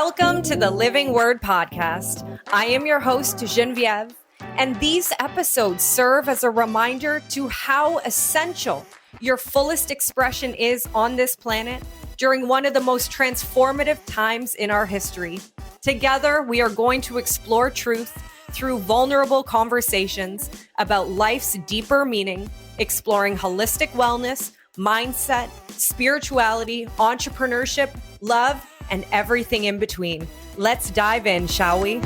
Welcome to the Living Word Podcast. I am your host, Genevieve, and these episodes serve as a reminder to how essential your fullest expression is on this planet during one of the most transformative times in our history. Together, we are going to explore truth through vulnerable conversations about life's deeper meaning, exploring holistic wellness, mindset, spirituality, entrepreneurship, love, and everything in between. Let's dive in, shall we?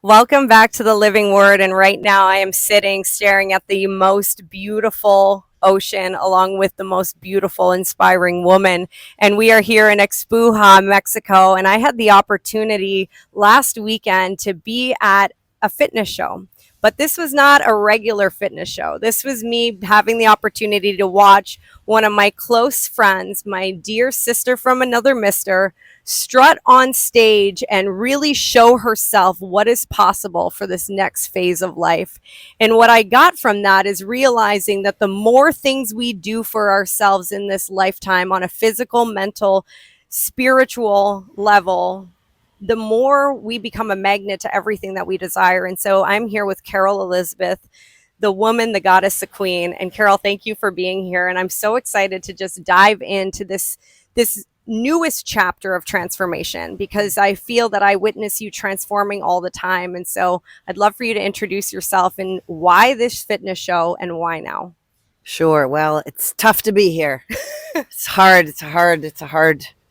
Welcome back to the Living Word. And right now I am staring at the most beautiful ocean along with the most beautiful, inspiring woman. And we are here in Expuja, Mexico. And I had the opportunity last weekend to be at a fitness show. But this was not a regular fitness show. This was me having the opportunity to watch one of my close friends, my dear sister from another mister, strut on stage and really show herself what is possible for this next phase of life. And what I got from that is realizing that the more things we do for ourselves in this lifetime on a physical, mental, spiritual level, the more we become a magnet to everything that we desire. And so I'm here with Carol Elizabeth, the woman, the goddess, the queen. And Carol, thank you for being here. And I'm so excited to just dive into this newest chapter of transformation, because I feel that I witness you transforming all the time. And so I'd love for you to introduce yourself and why this fitness show and why now. Sure. Well, it's tough to be here. It's hard.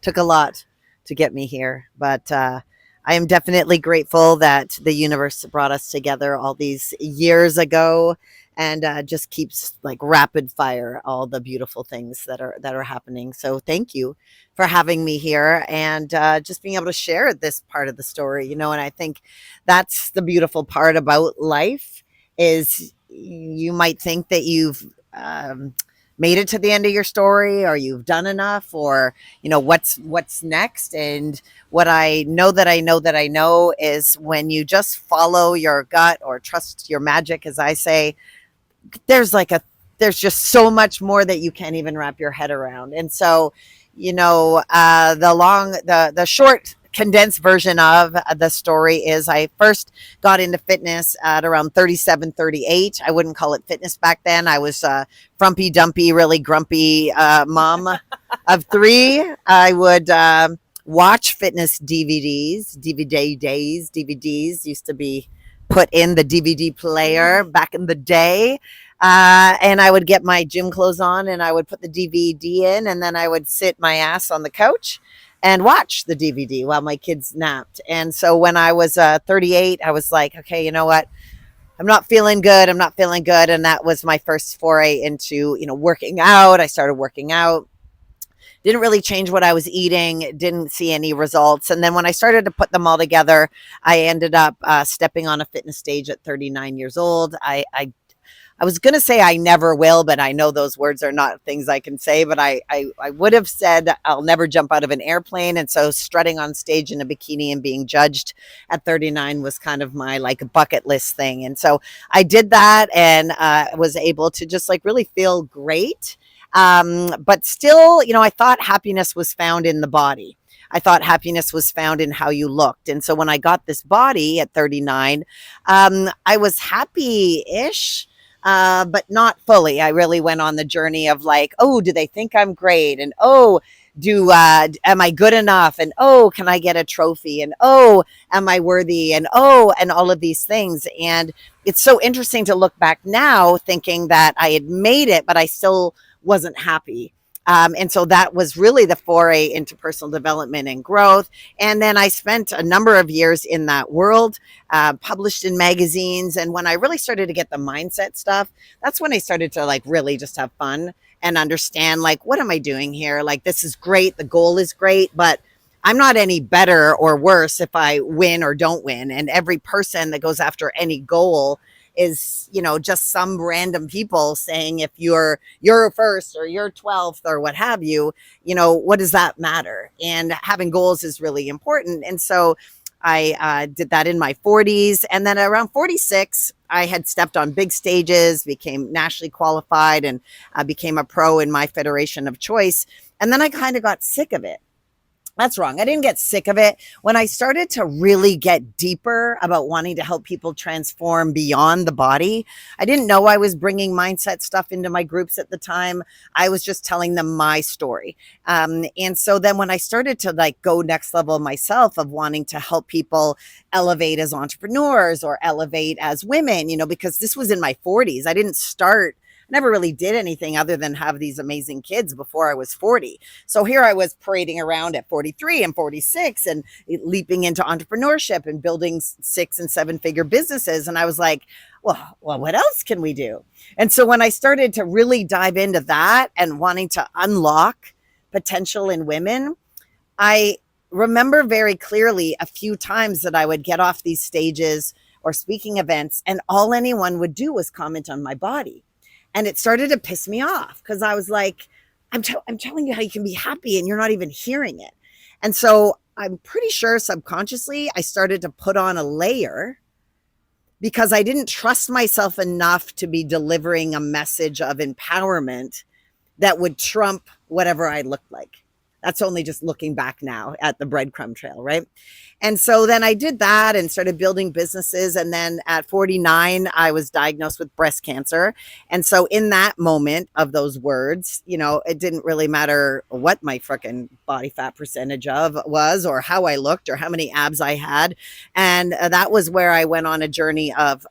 Took a lot to get me here, but I am definitely grateful that the universe brought us together all these years ago, and just keeps like rapid fire all the beautiful things that are happening. So thank you for having me here and just being able to share this part of the story, and I think that's the beautiful part about life is you might think that you've made it to the end of your story, or you've done enough, or what's next. And what I know is when you just follow your gut or trust your magic, as I say, there's just so much more that you can't even wrap your head around. And so the short condensed version of the story is I first got into fitness at around 37, 38. I wouldn't call it fitness back then. I was a frumpy dumpy, really grumpy mom of three. I would watch fitness DVDs used to be put in the DVD player back in the day. And I would get my gym clothes on and I would put the DVD in, and then I would sit my ass on the couch and watch the DVD while my kids napped. And so when I was 38, I was like, okay, you know what? I'm not feeling good. And that was my first foray into, working out. I started working out. Didn't really change what I was eating. Didn't see any results. And then when I started to put them all together, I ended up stepping on a fitness stage at 39 years old. I was going to say I never will, but I know those words are not things I can say, but I would have said I'll never jump out of an airplane. And so strutting on stage in a bikini and being judged at 39 was kind of my bucket list thing. And so I did that and was able to just really feel great. But still, I thought happiness was found in the body. I thought happiness was found in how you looked. And so when I got this body at 39, I was happy-ish. But not fully. I really went on the journey of oh, do they think I'm great? And oh, am I good enough? And oh, can I get a trophy? And oh, am I worthy? And oh, and all of these things. And it's so interesting to look back now thinking that I had made it, but I still wasn't happy. And so that was really the foray into personal development and growth. And then I spent a number of years in that world, published in magazines. And when I really started to get the mindset stuff, that's when I started to really just have fun and understand what am I doing here? This is great. The goal is great, but I'm not any better or worse if I win or don't win. And every person that goes after any goal is, just some random people saying if you're first or you're 12th or what have you, what does that matter? And having goals is really important. And so I did that in my 40s. And then around 46, I had stepped on big stages, became nationally qualified, and became a pro in my federation of choice. And then I kind of got sick of it. That's wrong. I didn't get sick of it. When I started to really get deeper about wanting to help people transform beyond the body, I didn't know I was bringing mindset stuff into my groups at the time. I was just telling them my story. And so then when I started to like go next level myself of wanting to help people elevate as entrepreneurs or elevate as women, you know, because this was in my 40s. I didn't start never really did anything other than have these amazing kids before I was 40. So here I was parading around at 43 and 46 and leaping into entrepreneurship and building 6 and 7 figure businesses. And I was like, well, what else can we do? And so when I started to really dive into that and wanting to unlock potential in women, I remember very clearly a few times that I would get off these stages or speaking events, and all anyone would do was comment on my body. And it started to piss me off because I was like, I'm telling you how you can be happy and you're not even hearing it. And so I'm pretty sure subconsciously I started to put on a layer because I didn't trust myself enough to be delivering a message of empowerment that would trump whatever I looked like. That's only just looking back now at the breadcrumb trail, right? And so then I did that and started building businesses. And then at 49, I was diagnosed with breast cancer. And so in that moment of those words, you know, it didn't really matter what my freaking body fat percentage of was or how I looked or how many abs I had. And that was where I went on a journey of,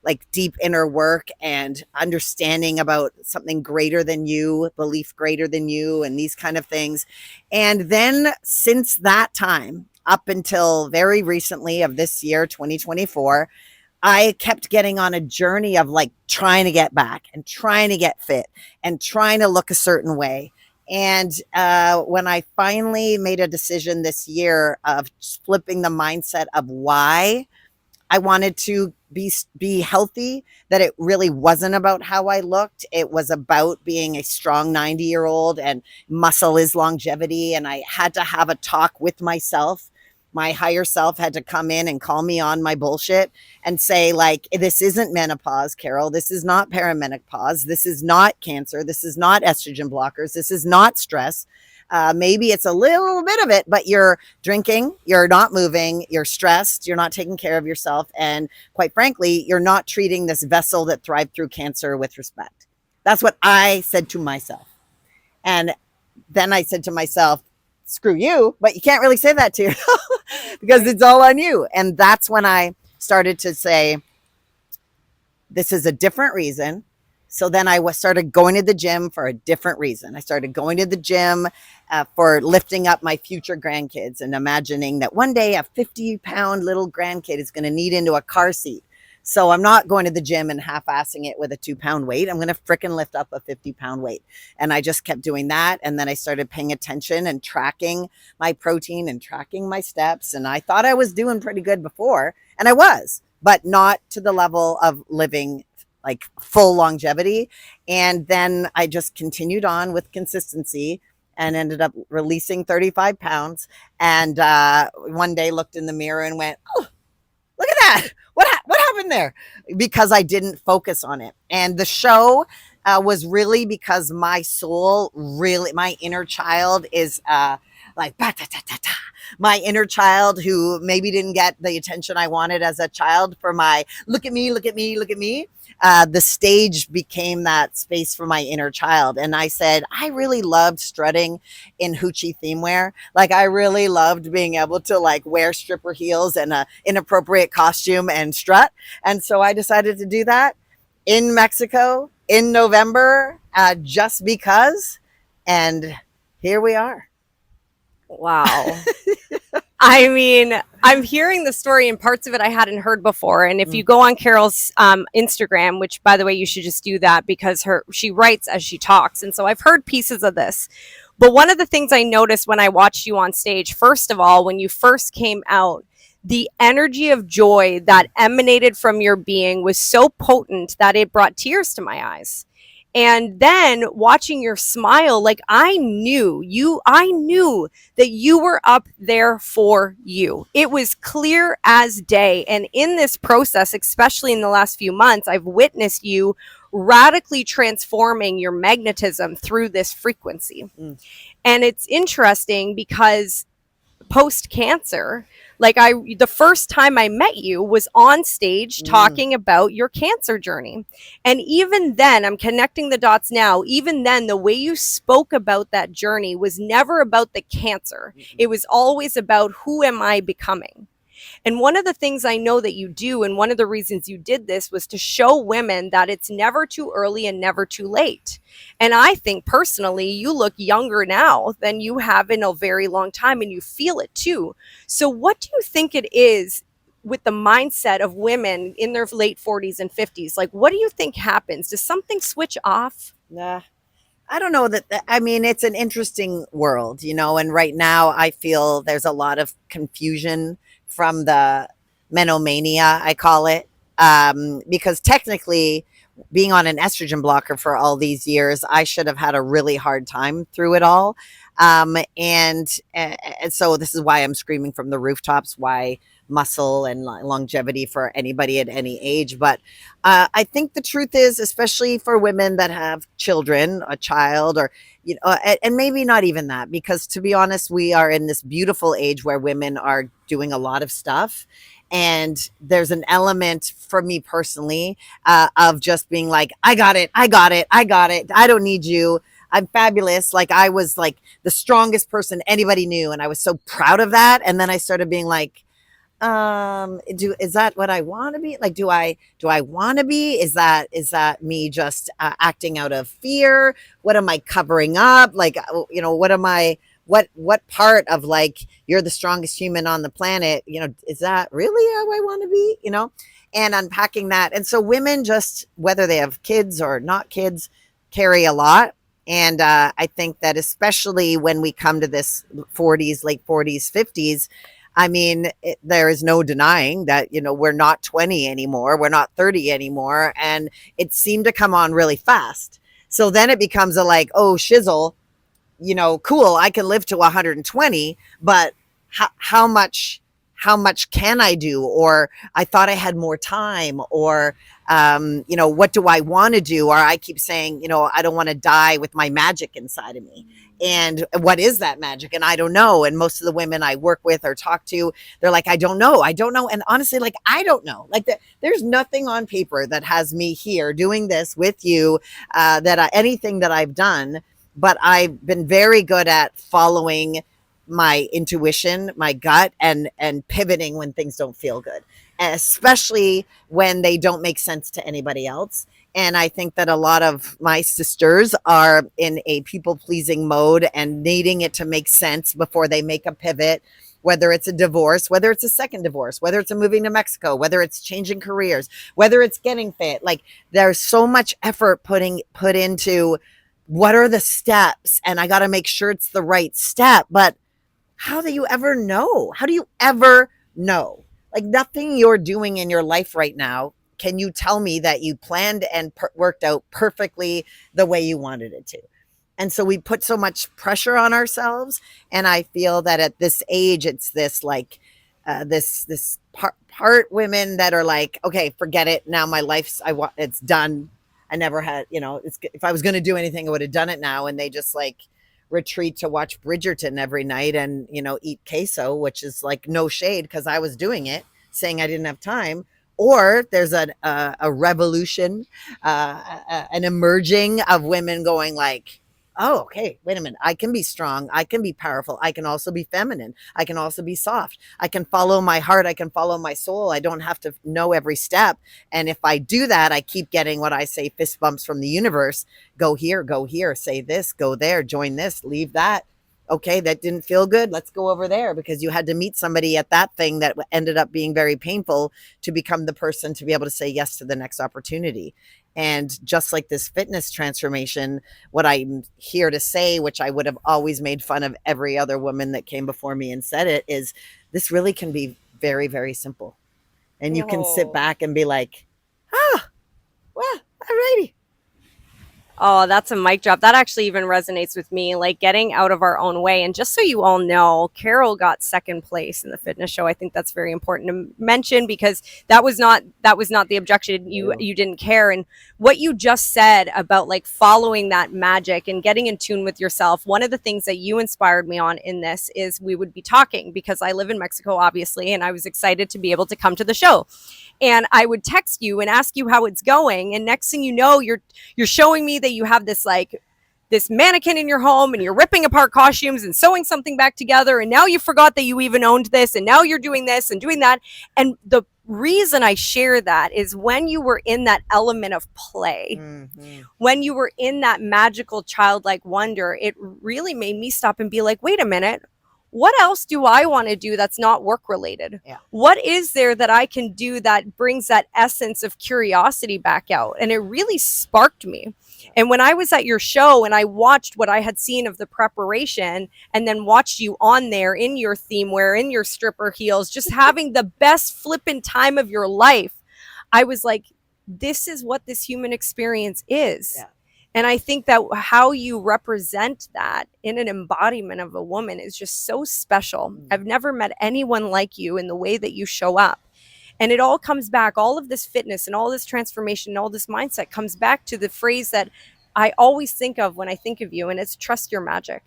like deep inner work and understanding about something greater than you, belief greater than you, and these kind of things. And then since that time, up until very recently of this year, 2024, I kept getting on a journey of like trying to get back and trying to get fit and trying to look a certain way. And when I finally made a decision this year of flipping the mindset of why I wanted to be healthy, that it really wasn't about how I looked. It was about being a strong 90-year-old, and muscle is longevity. And I had to have a talk with myself. My higher self had to come in and call me on my bullshit and say, like, this isn't menopause, Carol. This is not perimenopause. This is not cancer. This is not estrogen blockers. This is not stress. Maybe it's a little bit of it, but you're drinking, you're not moving, you're stressed, you're not taking care of yourself. And quite frankly, you're not treating this vessel that thrived through cancer with respect. That's what I said to myself. And then I said to myself, screw you, but you can't really say that to yourself because it's all on you. And that's when I started to say, this is a different reason. So then I started going to the gym for a different reason. I started going to the gym for lifting up my future grandkids and imagining that one day a 50-pound little grandkid is going to need into a car seat. So I'm not going to the gym and half-assing it with a 2-pound weight. I'm going to fricking lift up a 50-pound weight. And I just kept doing that. And then I started paying attention and tracking my protein and tracking my steps. And I thought I was doing pretty good before. And I was, but not to the level of living like full longevity. And then I just continued on with consistency and ended up releasing 35 pounds. And one day looked in the mirror and went, oh, look at that. What happened there? Because I didn't focus on it. And the show was really because my soul, really, my inner child is like, my inner child who maybe didn't get the attention I wanted as a child for my look at me, look at me, look at me. The stage became that space for my inner child. And I said, I really loved strutting in hoochie theme wear. Like I really loved being able to like wear stripper heels and a inappropriate costume and strut. And so I decided to do that in Mexico in November, just because. And here we are. Wow. I mean, I'm hearing the story and parts of it I hadn't heard before. And if you go on Carol's Instagram, which by the way, you should just do that because she writes as she talks. And so I've heard pieces of this. But one of the things I noticed when I watched you on stage, first of all, when you first came out, the energy of joy that emanated from your being was so potent that it brought tears to my eyes. And then watching your smile, like I knew that you were up there for you. It was clear as day. And in this process, especially in the last few months, I've witnessed you radically transforming your magnetism through this frequency. Mm. And it's interesting because post cancer, like the first time I met you was on stage Mm. talking about your cancer journey. And even then, I'm connecting the dots now. Even then, the way you spoke about that journey was never about the cancer. Mm. It was always about who am I becoming? And one of the things I know that you do, and one of the reasons you did this, was to show women that it's never too early and never too late. And I think personally, you look younger now than you have in a very long time, and you feel it too. So, what do you think it is with the mindset of women in their late 40s and 50s? Like, what do you think happens? Does something switch off? Nah. I don't know I mean, it's an interesting world, and right now I feel there's a lot of confusion from the menomania, I call it, because technically, being on an estrogen blocker for all these years, I should have had a really hard time through it all. And so this is why I'm screaming from the rooftops, why muscle and longevity for anybody at any age. But I think the truth is, especially for women that have children, a child, or and maybe not even that, because to be honest, we are in this beautiful age where women are doing a lot of stuff, and there's an element for me personally of just being like, I got it, I got it, I got it. I don't need you. I'm fabulous. Like I was like the strongest person anybody knew, and I was so proud of that. And then I started being like, do is that what I want to be? Like, do I want to be? Is that me just acting out of fear? What am I covering up? Like, what am I? What part of like you're the strongest human on the planet? Is that really how I want to be? And unpacking that. And so women, just whether they have kids or not kids, carry a lot. And I think that especially when we come to this 40s, late 40s, 50s, I mean, there is no denying that, we're not 20 anymore. We're not 30 anymore. And it seemed to come on really fast. So then it becomes a like, oh, shizzle, cool. I can live to 120, but how much can I do? Or I thought I had more time, or, what do I want to do? Or I keep saying, I don't want to die with my magic inside of me. And what is that magic? And I don't know. And most of the women I work with or talk to, they're like, I don't know. I don't know. And honestly, like, I don't know. Like, there's nothing on paper that has me here doing this with you, anything that I've done. But I've been very good at following my intuition, my gut, and pivoting when things don't feel good, especially when they don't make sense to anybody else. And I think that a lot of my sisters are in a people pleasing mode and needing it to make sense before they make a pivot, whether it's a divorce, whether it's a second divorce, whether it's a moving to Mexico, whether it's changing careers, whether it's getting fit. Like, there's so much effort put into what are the steps, and I got to make sure it's the right step. But how do you ever know? How do you ever know? Like, nothing you're doing in your life right now, can you tell me that you planned and worked out perfectly the way you wanted it to? And so we put so much pressure on ourselves. And I feel that at this age, it's this like, this part women that are like, okay, forget it. Now my life's, it's done. I never had, if I was going to do anything, I would have done it now. And they just like retreat to watch Bridgerton every night and, eat queso, which is like no shade because I was doing it, saying I didn't have time. Or there's a revolution, an emerging of women going like, oh, okay, wait a minute. I can be strong. I can be powerful. I can also be feminine. I can also be soft. I can follow my heart. I can follow my soul. I don't have to know every step. And if I do that, I keep getting what I say fist bumps from the universe. Go here, say this, go there, join this, leave that. Okay, that didn't feel good. Let's go over there, because you had to meet somebody at that thing that ended up being very painful to become the person to be able to say yes to the next opportunity. And just like this fitness transformation, what I'm here to say, which I would have always made fun of every other woman that came before me and said it, is this really can be very, very simple. And you can sit Oh, back and be like, ah, well, alrighty. Oh, that's a mic drop. That actually even resonates with me, like getting out of our own way. And just so you all know, Carol got second place in the fitness show. I think that's very important to mention because that was not the objection. You didn't care. And what you just said about like following that magic and getting in tune with yourself, one of the things that you inspired me on in this is we would be talking because I live in Mexico, obviously, and I was excited to be able to come to the show. And I would text you and ask you how it's going. And next thing you know, you're showing me that you have this mannequin in your home and you're ripping apart costumes and sewing something back together. And now you forgot that you even owned this. And now you're doing this and doing that. And the reason I share that is when you were in that element of play, when you were in that magical childlike wonder, it really made me stop and be like, wait a minute. What else do I want to do that's not work related? Yeah. What is there that I can do that brings that essence of curiosity back out? And it really sparked me. And when I was at your show and I watched what I had seen of the preparation and then watched you on there in your theme wear, in your stripper heels, just having the best flippin' time of your life, I was like, this is what this human experience is. Yeah. And I think that how you represent that in an embodiment of a woman is just so special. I've never met anyone like you in the way that you show up. And it all comes back, all of this fitness and all this transformation and all this mindset comes back to the phrase that I always think of when I think of you, and it's trust your magic.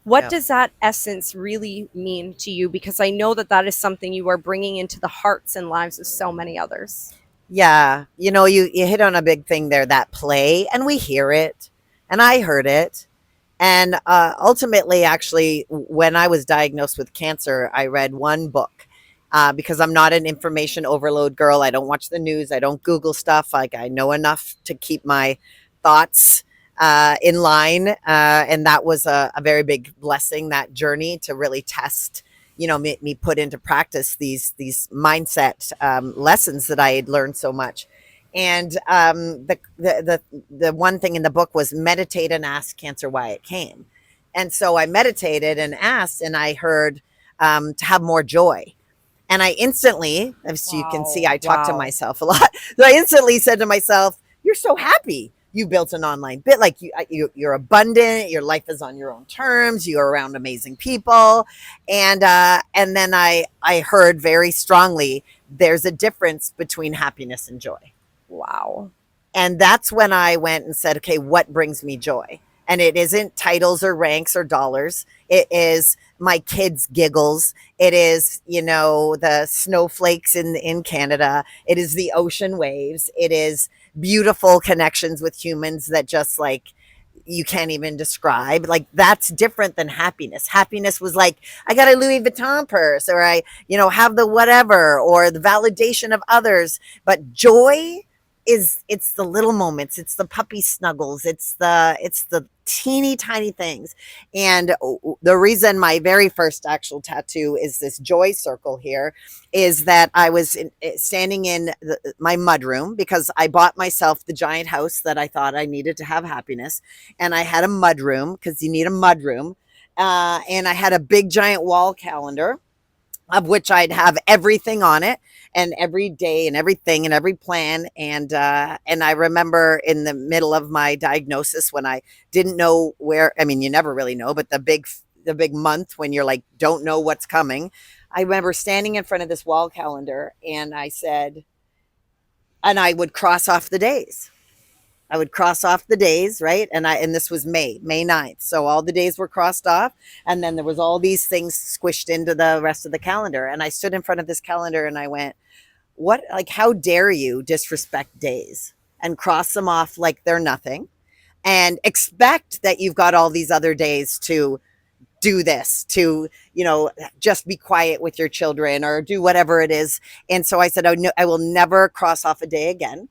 What does that essence really mean to you? Because I know that that is something you are bringing into the hearts and lives of so many others. Yeah, you hit on a big thing there, that play, and we hear it, and I heard it. And ultimately, actually, when I was diagnosed with cancer, I read one book because I'm not an information overload girl. I don't watch the news. I don't Google stuff. Like, I know enough to keep my thoughts in line. And that was a very big blessing, that journey to really test, me put into practice these mindset lessons that I had learned so much. And the one thing in the book was meditate and ask cancer why it came. And so I meditated and asked, and I heard to have more joy. And I instantly, as you can see, I talk to myself a lot. So I instantly said to myself, "You're so happy. You built an online bit, like you're abundant. Your life is on your own terms. You're around amazing people." And then I heard very strongly, there's a difference between happiness and joy. Wow. And that's when I went and said, okay, what brings me joy? And it isn't titles or ranks or dollars. It is my kids' giggles. It is, the snowflakes in Canada. It is the ocean waves. It is beautiful connections with humans that just like you can't even describe. Like, that's different than happiness. Happiness was like, I got a Louis Vuitton purse, or I, have the whatever, or the validation of others. But joy it's the little moments, it's the puppy snuggles, it's the teeny tiny things. And the reason my very first actual tattoo is this joy circle here is that I was standing in my mudroom, because I bought myself the giant house that I thought I needed to have happiness, and I had a mudroom because you need a mudroom, and I had a big giant wall calendar of which I'd have everything on it, and every day and everything and every plan. And I remember in the middle of my diagnosis, when I didn't know where, I mean, you never really know, but the big month when you're like, don't know what's coming. I remember standing in front of this wall calendar, and I said, and I would cross off the days. I would cross off the days, right? And this was May 9th. So all the days were crossed off. And then there was all these things squished into the rest of the calendar. And I stood in front of this calendar and I went, how dare you disrespect days and cross them off like they're nothing, and expect that you've got all these other days to do this, to, just be quiet with your children or do whatever it is. And so I said, I will never cross off a day again.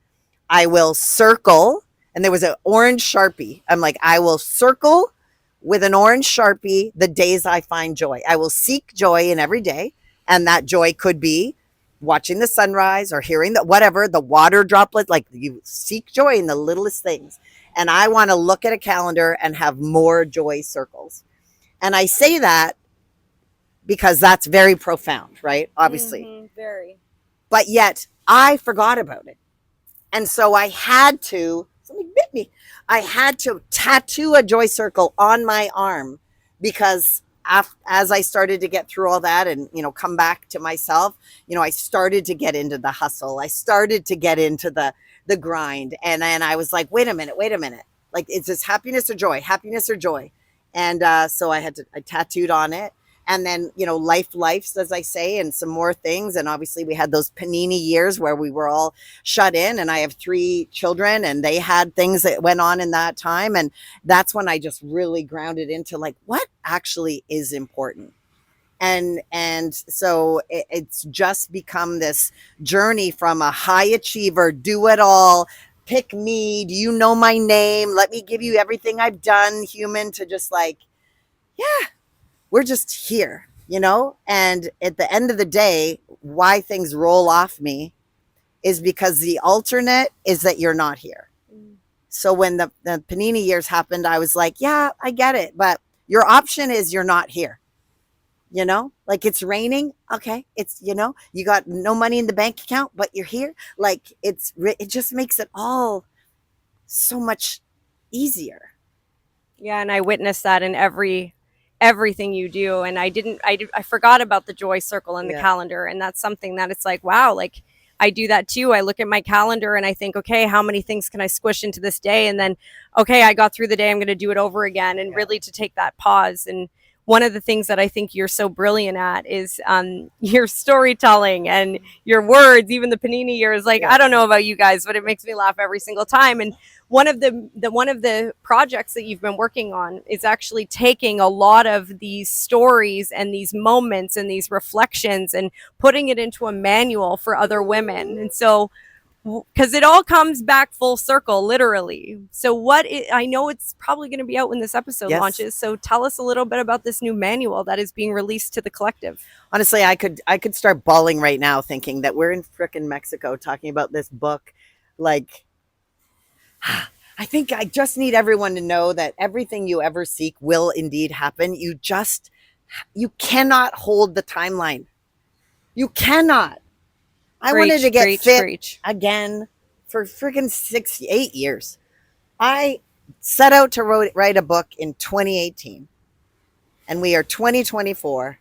I will circle, and there was an orange Sharpie. I'm like, I will circle with an orange Sharpie the days I find joy. I will seek joy in every day. And that joy could be watching the sunrise or hearing the water droplet. Like, you seek joy in the littlest things. And I want to look at a calendar and have more joy circles. And I say that because that's very profound, right? Obviously. Very. But yet I forgot about it. And so I had to, something hit me. I had to tattoo a joy circle on my arm because as I started to get through all that and, come back to myself, I started to get into the hustle. I started to get into the grind. And then I was like, wait a minute. Like, is this happiness or joy? Happiness or joy? And so I tattooed on it. And then, lifes, as I say, and some more things. And obviously we had those panini years where we were all shut in, and I have 3 children and they had things that went on in that time. And that's when I just really grounded into like, what actually is important. And so it's just become this journey from a high achiever, do it all, pick me, do you know my name, let me give you everything I've done, human, to just like, yeah, we're just here, and at the end of the day, why things roll off me is because the alternate is that you're not here. So when the panini years happened, I was like, yeah, I get it, but your option is you're not here. Like, it's raining. Okay. It's, you got no money in the bank account, but you're here. Like, it just makes it all so much easier. Yeah, and I witnessed that in everything you do. And I forgot about the joy circle in the calendar. And that's something that it's like, wow, like I do that too. I look at my calendar and I think, okay, how many things can I squish into this day? And then, okay, I got through the day, I'm going to do it over again. And really to take that pause. And one of the things that I think you're so brilliant at is your storytelling and your words. Even the panini years, like, I don't know about you guys, but it makes me laugh every single time. And one of the projects that you've been working on is actually taking a lot of these stories and these moments and these reflections and putting it into a manual for other women. And so, because it all comes back full circle, literally. So I know it's probably going to be out when this episode launches. So tell us a little bit about this new manual that is being released to the collective. Honestly, I could start bawling right now thinking that we're in frickin' Mexico talking about this book. Like, I think I just need everyone to know that everything you ever seek will indeed happen. You cannot hold the timeline. You cannot. I wanted to get fit again for freaking 8 years. I set out to write a book in 2018, and we are 2024.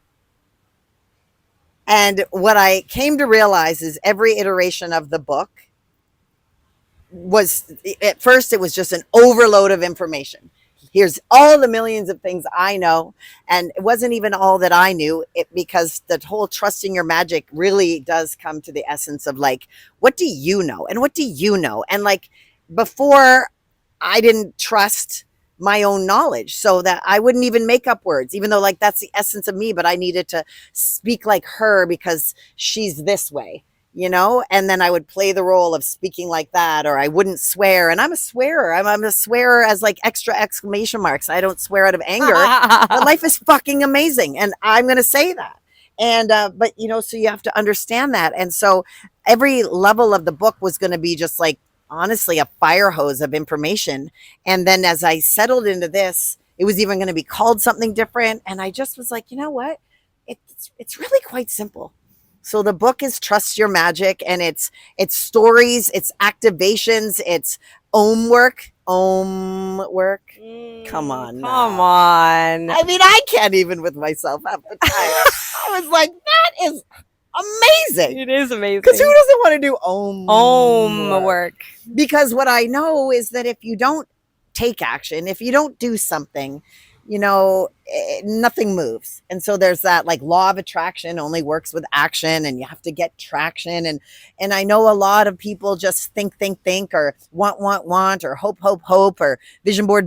And what I came to realize is every iteration of the book was, at first, it was just an overload of information. Here's all the millions of things I know. And it wasn't even all that I knew, because the whole trusting your magic really does come to the essence of like, what do you know? And what do you know? And like, before, I didn't trust my own knowledge, so that I wouldn't even make up words, even though like that's the essence of me, but I needed to speak like her because she's this way. And then I would play the role of speaking like that, or I wouldn't swear. And I'm a swearer. I'm a swearer as like extra exclamation marks. I don't swear out of anger, but life is fucking amazing. And I'm going to say that. And, but so you have to understand that. And so every level of the book was going to be just like, honestly, a fire hose of information. And then as I settled into this, it was even going to be called something different. And I just was like, you know what? It's really quite simple. So the book is Trust Your Magic, and it's stories, it's activations, it's Om work. Come on. Come on. I mean, I can't even with myself half the time. I was like, that is amazing. It is amazing. Because who doesn't want to do Om work? Because what I know is that if you don't take action, if you don't do something, nothing moves. And so there's that like law of attraction only works with action, and you have to get traction. And I know a lot of people just think, or want, or hope, or vision board,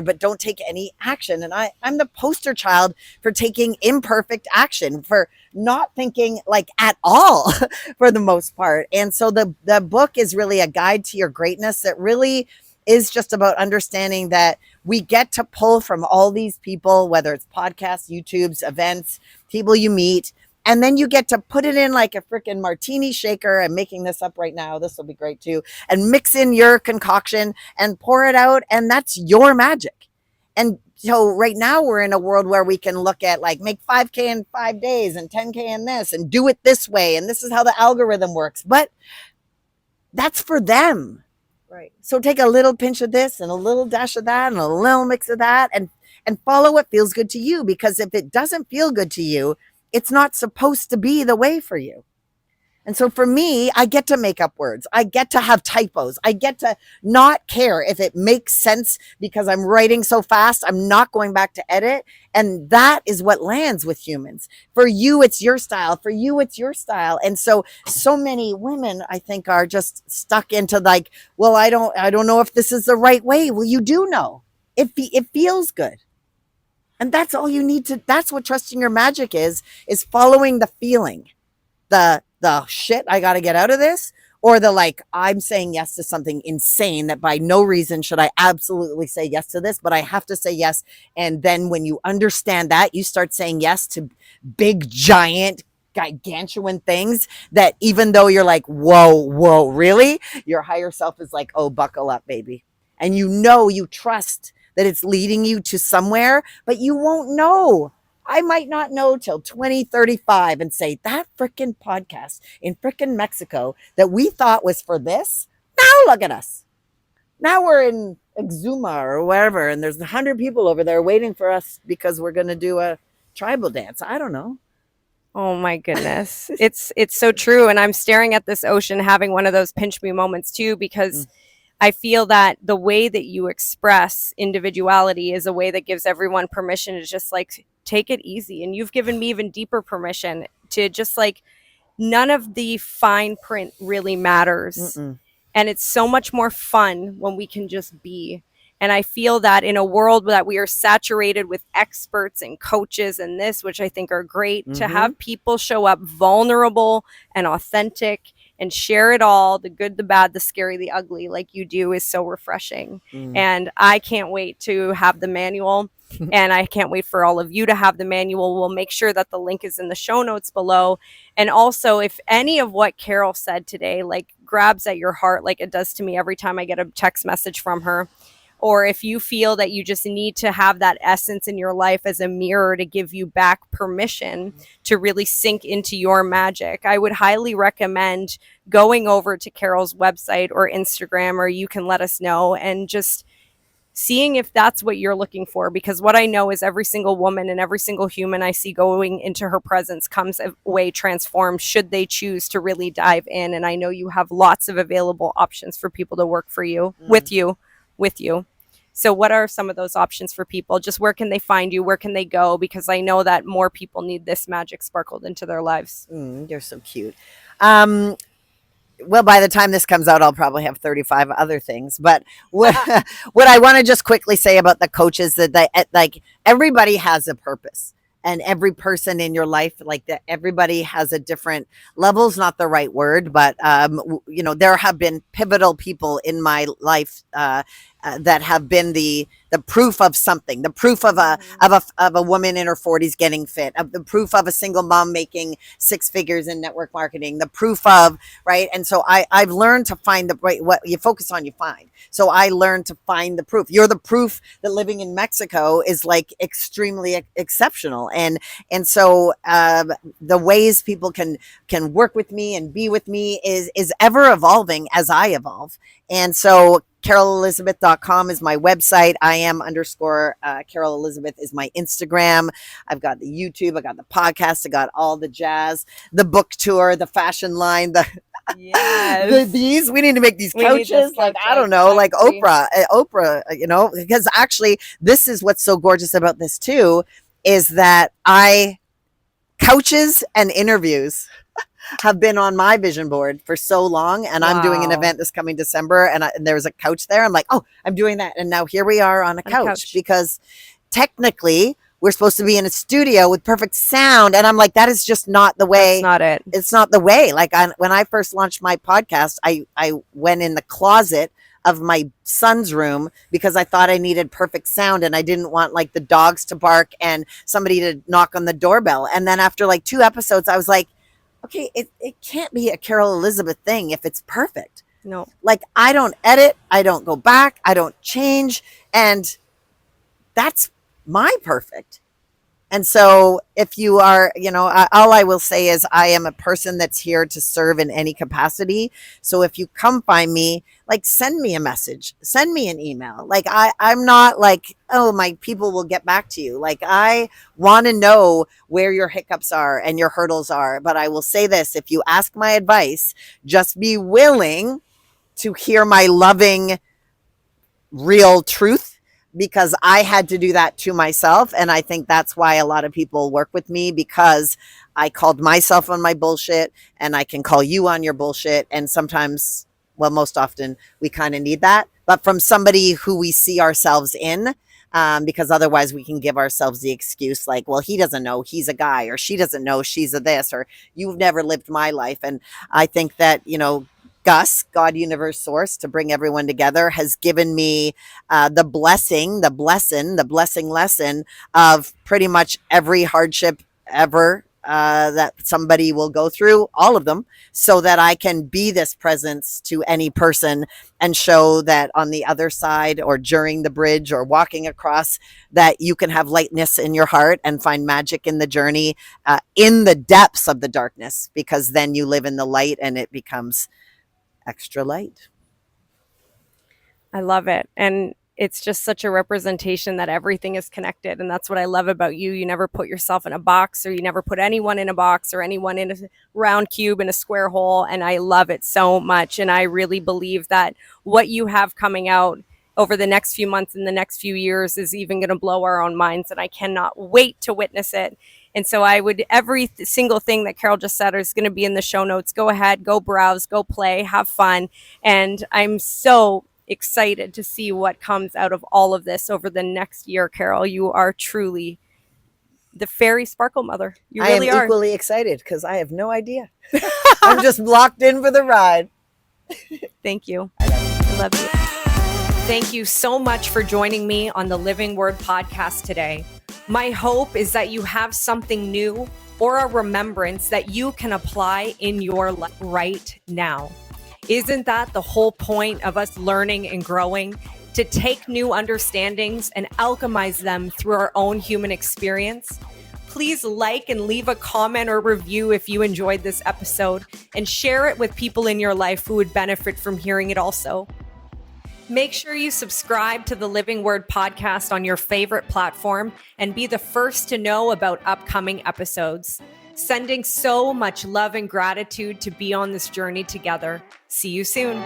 but don't take any action. And I'm the poster child for taking imperfect action, for not thinking like at all for the most part. And so the book is really a guide to your greatness that really is just about understanding that we get to pull from all these people, whether it's podcasts, YouTubes, events, people you meet, and then you get to put it in like a freaking martini shaker. I'm making this up right now. This will be great too. And mix in your concoction and pour it out. And that's your magic. And so right now we're in a world where we can look at like make 5K in 5 days and 10K in this and do it this way. And this is how the algorithm works. But that's for them. Right. So take a little pinch of this and a little dash of that and a little mix of that, and follow what feels good to you, because if it doesn't feel good to you, it's not supposed to be the way for you. And so for me, I get to make up words. I get to have typos. I get to not care if it makes sense because I'm writing so fast. I'm not going back to edit. And that is what lands with humans. For you, it's your style. For you, it's your style. And so many women, I think, are just stuck into like, well, I don't know if this is the right way. Well, you do know. It feels good. And that's all you need to, that's what trusting your magic is following the feeling, the shit, I got to get out of this, or the like, I'm saying yes to something insane that by no reason should I absolutely say yes to this, but I have to say yes. And then when you understand that, you start saying yes to big, giant, gargantuan things that even though you're like, whoa, really? Your higher self is like, oh, buckle up, baby. And you trust that it's leading you to somewhere, but you won't know. I might not know till 2035 and say that freaking podcast in freaking Mexico that we thought was for this. Now look at us. Now we're in Exuma or wherever, and there's 100 people over there waiting for us because we're going to do a tribal dance. I don't know. Oh my goodness. It's so true. And I'm staring at this ocean having one of those pinch me moments too, because I feel that the way that you express individuality is a way that gives everyone permission to just like take it easy. And you've given me even deeper permission to just like, none of the fine print really matters. Mm-mm. And it's so much more fun when we can just be. And I feel that in a world that we are saturated with experts and coaches and this, which I think are great, to have people show up vulnerable and authentic and share it all, the good, the bad, the scary, the ugly, like you do, is so refreshing. And I can't wait to have the manual. And I can't wait for all of you to have the manual. We'll make sure that the link is in the show notes below. And also, if any of what Carol said today, like, grabs at your heart, like it does to me every time I get a text message from her, or if you feel that you just need to have that essence in your life as a mirror to give you back permission to really sink into your magic, I would highly recommend going over to Carol's website or Instagram, or you can let us know, and just seeing if that's what you're looking for. Because what I know is every single woman and every single human I see going into her presence comes away transformed, should they choose to really dive in. And I know you have lots of available options for people to work for you, with you. So what are some of those options for people? Just where can they find you? Where can they go? Because I know that more people need this magic sparkled into their lives. You're so cute. Well, by the time this comes out, I'll probably have 35 other things. But what I want to just quickly say about the coaches, that like everybody has a purpose, and every person in your life, like that, everybody has a different level's not the right word, but there have been pivotal people in my life that have been the proof of something, the proof of a woman in her 40s getting fit, of the proof of a single mom making 6 figures in network marketing, the proof of, right. And so I've learned to find the right, what you focus on, you find. So I learned to find the proof. You're the proof that living in Mexico is like extremely exceptional. And so the ways people can work with me and be with me is ever evolving as I evolve. And so CarolElizabeth.com is my website. I am _ Carol Elizabeth is my Instagram. I've got the YouTube, I got the podcast, I got all the jazz, the book tour, the fashion line, these, we need to make these couches, like, I don't know, like Oprah, because actually this is what's so gorgeous about this too, is that couches and interviews have been on my vision board for so long. And I'm doing an event this coming December, and there was a couch there. I'm like, oh, I'm doing that. And now here we are on a couch, because technically we're supposed to be in a studio with perfect sound. And I'm like, that is just not the way. That's not it. It's not the way. Like when I first launched my podcast, I went in the closet of my son's room because I thought I needed perfect sound, and I didn't want like the dogs to bark and somebody to knock on the doorbell. And then after like 2 episodes, I was like, okay, it can't be a Carol Elizabeth thing if it's perfect. No. Like, I don't edit, I don't go back, I don't change. And that's my perfect. And so, if you are, all I will say is I am a person that's here to serve in any capacity. So, if you come find me, like send me a message, send me an email. Like, I'm not like, oh, my people will get back to you. Like, I want to know where your hiccups are and your hurdles are. But I will say this, if you ask my advice, just be willing to hear my loving, real truth, because I had to do that to myself. And I think that's why a lot of people work with me, because I called myself on my bullshit, and I can call you on your bullshit. And sometimes, well, most often, we kind of need that, but from somebody who we see ourselves in. Because otherwise, we can give ourselves the excuse like, well, he doesn't know he's a guy, or she doesn't know she's a this, or you've never lived my life. And I think that, Gus, God, universe, source, to bring everyone together, has given me the blessing lesson of pretty much every hardship ever that somebody will go through, all of them, so that I can be this presence to any person and show that on the other side, or during the bridge, or walking across, that you can have lightness in your heart and find magic in the journey, in the depths of the darkness, because then you live in the light and it becomes extra light. I love it. And it's just such a representation that everything is connected. And that's what I love about you. You never put yourself in a box, or you never put anyone in a box, or anyone in a round cube, in a square hole. And I love it so much. And I really believe that what you have coming out over the next few months and the next few years is even going to blow our own minds. And I cannot wait to witness it. And so every single thing that Carol just said is going to be in the show notes. Go ahead, go browse, go play, have fun. And I'm so excited to see what comes out of all of this over the next year, Carol. You are truly the fairy sparkle mother. You really I am are. equally excited because I have no idea. I'm just locked in for the ride. Thank you. I love you. Thank you so much for joining me on the Living Word podcast today. My hope is that you have something new or a remembrance that you can apply in your life right now. Isn't that the whole point of us learning and growing? To take new understandings and alchemize them through our own human experience? Please like and leave a comment or review if you enjoyed this episode, and share it with people in your life who would benefit from hearing it also. Make sure you subscribe to the Living Word podcast on your favorite platform and be the first to know about upcoming episodes. Sending so much love and gratitude to be on this journey together. See you soon.